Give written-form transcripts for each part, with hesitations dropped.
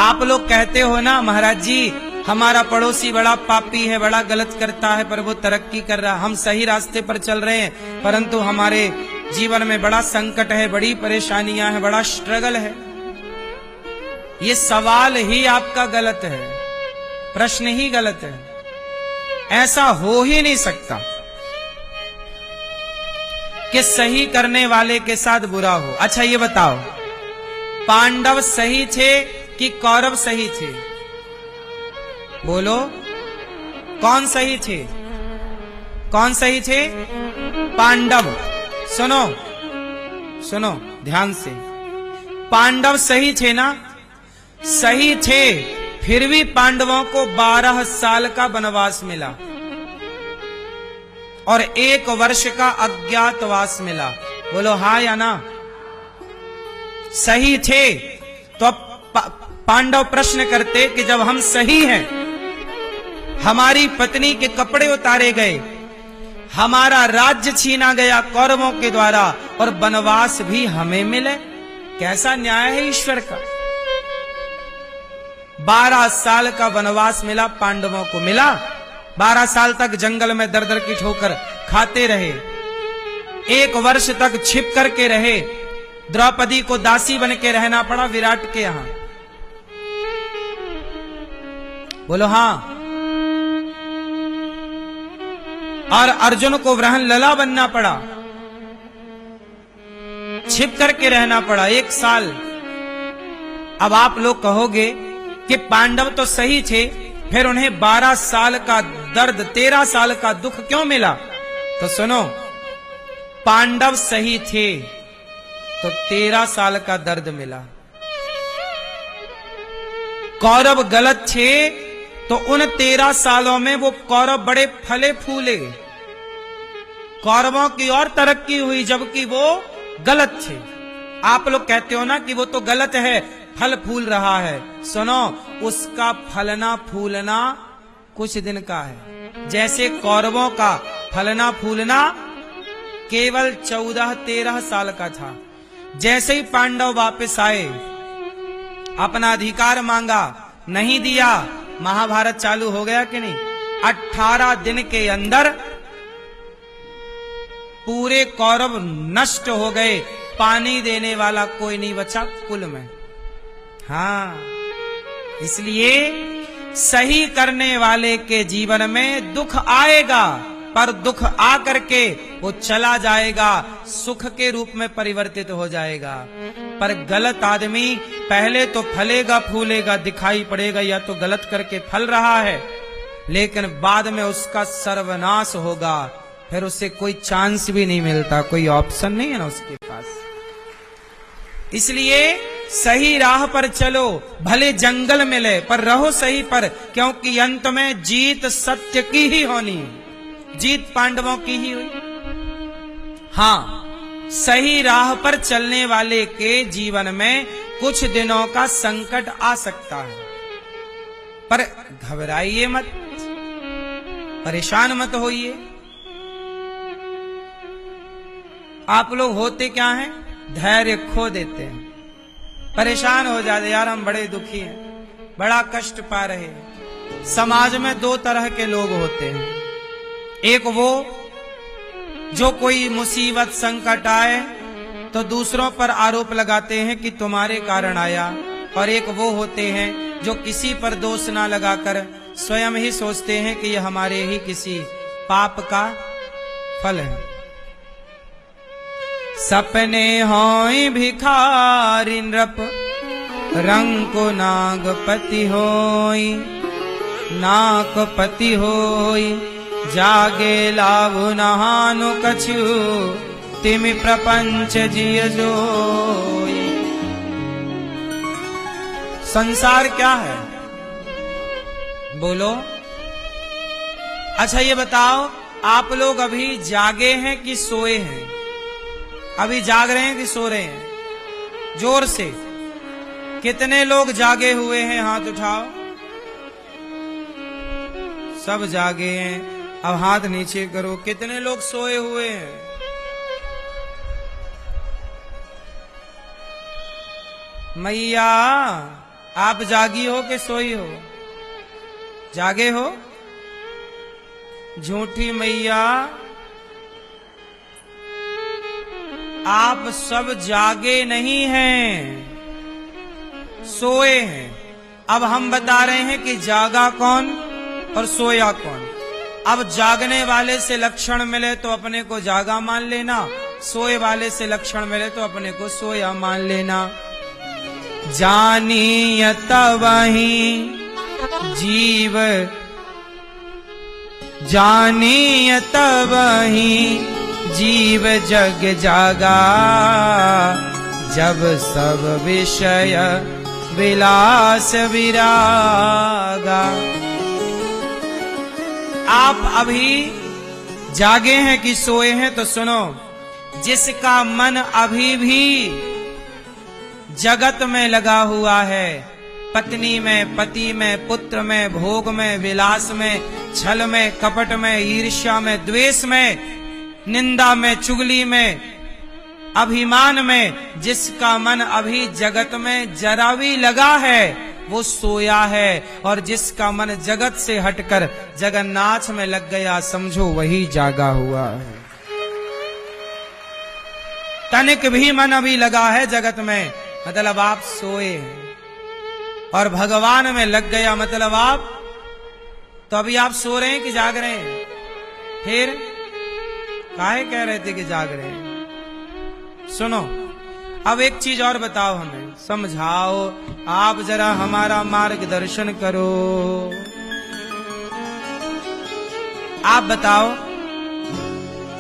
आप लोग कहते हो ना महाराज जी हमारा पड़ोसी बड़ा पापी है, बड़ा गलत करता है, पर वो तरक्की कर रहा है, हम सही रास्ते पर चल रहे हैं, परंतु हमारे जीवन में बड़ा संकट है, बड़ी परेशानियां हैं, बड़ा स्ट्रगल है। ये सवाल ही आपका गलत है, प्रश्न ही गलत है। ऐसा हो ही नहीं सकता कि सही करने वाले के साथ बुरा हो। अच्छा ये बताओ, पांडव सही थे कि कौरव सही थे? बोलो, कौन सही थे? कौन सही थे? पांडव। सुनो सुनो ध्यान से, पांडव सही थे ना? सही थे, फिर भी पांडवों को 12 साल का वनवास मिला और 1 वर्ष का अज्ञातवास मिला। बोलो हाँ या ना? सही थे तो अब पांडव प्रश्न करते कि जब हम सही हैं, हमारी पत्नी के कपड़े उतारे गए, हमारा राज्य छीना गया कौरवों के द्वारा और वनवास भी हमें मिले, कैसा न्याय है ईश्वर का? 12 साल का वनवास मिला पांडवों को, मिला। 12 साल तक जंगल में दर दर की ठोकर खाते रहे, 1 वर्ष तक छिप करके रहे, द्रौपदी को दासी बन के रहना पड़ा विराट के यहां। बोलो हाँ। और अर्जुन को वृहन लला बनना पड़ा, छिप करके रहना पड़ा 1 साल। अब आप लोग कहोगे कि पांडव तो सही थे, फिर उन्हें 12 साल का दर्द, 13 साल का दुख क्यों मिला? तो सुनो, पांडव सही थे तो 13 साल का दर्द मिला, कौरव गलत थे तो उन 13 सालों में वो कौरव बड़े फले फूले, कौरवों की और तरक्की हुई, जबकि वो गलत थे। आप लोग कहते हो ना कि वो तो गलत है, फल फूल रहा है। सुनो, उसका फलना फूलना कुछ दिन का है, जैसे कौरवों का फलना फूलना केवल 14-13 साल का था। जैसे ही पांडव वापस आए, अपना अधिकार मांगा, नहीं दिया, महाभारत चालू हो गया कि नहीं? 18 दिन के अंदर पूरे कौरव नष्ट हो गए, पानी देने वाला कोई नहीं बचा कुल में। हाँ, इसलिए सही करने वाले के जीवन में दुख आएगा, पर दुख आकर के वो चला जाएगा, सुख के रूप में परिवर्तित हो जाएगा। पर गलत आदमी पहले तो फलेगा फूलेगा, दिखाई पड़ेगा या तो गलत करके फल रहा है, लेकिन बाद में उसका सर्वनाश होगा, फिर उसे कोई चांस भी नहीं मिलता, कोई ऑप्शन नहीं है ना उसके पास। इसलिए सही राह पर चलो, भले जंगल मिले पर रहो सही पर, क्योंकि अंत में जीत सत्य की ही होनी, जीत पांडवों की ही हुई। हाँ, सही राह पर चलने वाले के जीवन में कुछ दिनों का संकट आ सकता है, पर घबराइए मत, परेशान मत होइए। आप लोग होते क्या हैं? धैर्य खो देते हैं, परेशान हो जाते, यार हम बड़े दुखी हैं, बड़ा कष्ट पा रहे हैं। समाज में 2 तरह के लोग होते हैं, एक वो जो कोई मुसीबत संकट आए तो दूसरों पर आरोप लगाते हैं कि तुम्हारे कारण आया, और एक वो होते हैं जो किसी पर दोष ना लगाकर स्वयं ही सोचते हैं कि यह हमारे ही किसी पाप का फल है। सपने होई भिखारी नृप, रंग को नागपति होई, नागपति होई, जागे लाभु नहानु कछु, तिमि प्रपंच जिय जोई। संसार क्या है? बोलो। अच्छा ये बताओ, आप लोग अभी जागे हैं कि सोए हैं? अभी जाग रहे हैं कि सो रहे हैं? जोर से कितने लोग जागे हुए हैं? हाथ उठाओ। सब जागे हैं। अब हाथ नीचे करो। कितने लोग सोए हुए हैं? मैया आप जागी हो कि सोई हो? जागे हो? झूठी मैया, आप सब जागे नहीं हैं, सोए हैं। अब हम बता रहे हैं कि जागा कौन और सोया कौन। अब जागने वाले से लक्षण मिले तो अपने को जागा मान लेना, सोए वाले से लक्षण मिले तो अपने को सोया मान लेना। जानियत वही जीव, जानियत वही जीव जग जागा, जब सब विषय विलास विरागा। आप अभी जागे हैं कि सोए हैं? तो सुनो, जिसका मन अभी भी जगत में लगा हुआ है, पत्नी में, पति में, पुत्र में, भोग में, विलास में, छल में, कपट में, ईर्ष्या में, द्वेष में, निंदा में, चुगली में, अभिमान में, जिसका मन अभी जगत में जरा भी लगा है वो सोया है। और जिसका मन जगत से हटकर जगन्नाथ में लग गया, समझो वही जागा हुआ है। तनिक भी मन अभी लगा है जगत में, मतलब आप सोए हैं। और भगवान में लग गया, मतलब आप तो अभी आप सो रहे हैं कि जाग रहे हैं? फिर काहे कह रहे थे कि जाग रहे हैं? सुनो, अब एक चीज और बताओ, हमें समझाओ, आप जरा हमारा मार्गदर्शन करो। आप बताओ,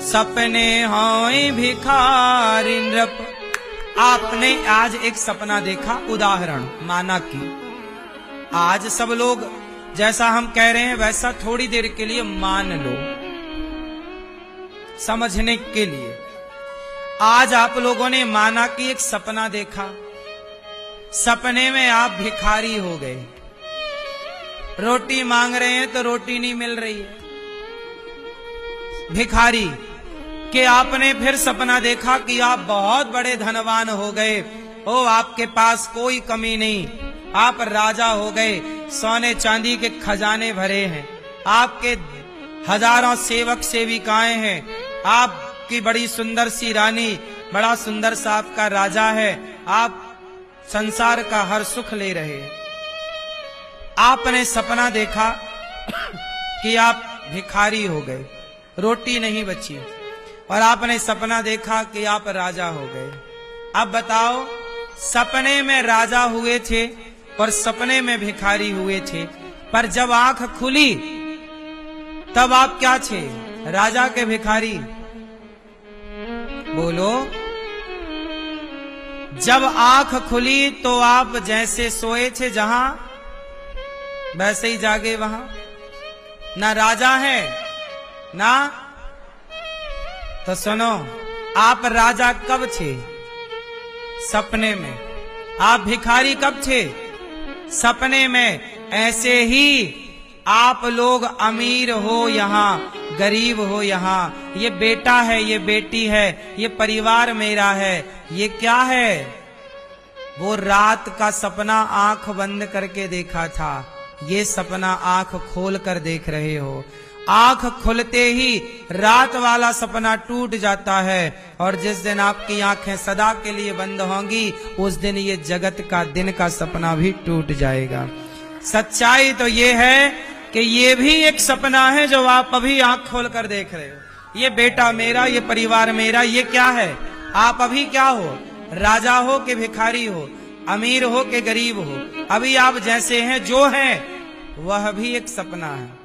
सपने होए भिखारी नृप। आपने आज एक सपना देखा, उदाहरण माना कि आज सब लोग जैसा हम कह रहे हैं वैसा थोड़ी देर के लिए मान लो, समझने के लिए। आज आप लोगों ने माना कि एक सपना देखा, सपने में आप भिखारी हो गए, रोटी मांग रहे हैं तो रोटी नहीं मिल रही है, भिखारी। कि आपने फिर सपना देखा कि आप बहुत बड़े धनवान हो गए, ओ आपके पास कोई कमी नहीं, आप राजा हो गए, सोने चांदी के खजाने भरे हैं, आपके हजारों सेवक सेविकाएं हैं, आपकी बड़ी सुंदर सी रानी, बड़ा सुंदर सा आपका राजा है, आप संसार का हर सुख ले रहे हैं। आपने सपना देखा कि आप भिखारी हो गए, रोटी नहीं बची, और आपने सपना देखा कि आप राजा हो गए। अब बताओ, सपने में राजा हुए थे और सपने में भिखारी हुए थे, पर जब आंख खुली तब आप क्या थे, राजा के भिखारी? बोलो। जब आंख खुली तो आप जैसे सोए थे जहां, वैसे ही जागे वहां। ना राजा है ना, तो सुनो, आप राजा कब थे? सपने में। आप भिखारी कब थे? सपने में। ऐसे ही आप लोग अमीर हो यहाँ, गरीब हो यहाँ, ये बेटा है, ये बेटी है, ये परिवार मेरा है, ये क्या है? वो रात का सपना आंख बंद करके देखा था, ये सपना आंख खोल कर देख रहे हो। आंख खुलते ही रात वाला सपना टूट जाता है, और जिस दिन आपकी आंखें सदा के लिए बंद होंगी, उस दिन ये जगत का दिन का सपना भी टूट जाएगा। सच्चाई तो ये है कि ये भी एक सपना है जो आप अभी आंख खोल कर देख रहे हो। ये बेटा मेरा, ये परिवार मेरा, ये क्या है? आप अभी क्या हो? राजा हो कि भिखारी हो, अमीर हो कि गरीब हो? अभी आप जैसे हैं, जो हैं, वह भी एक सपना है।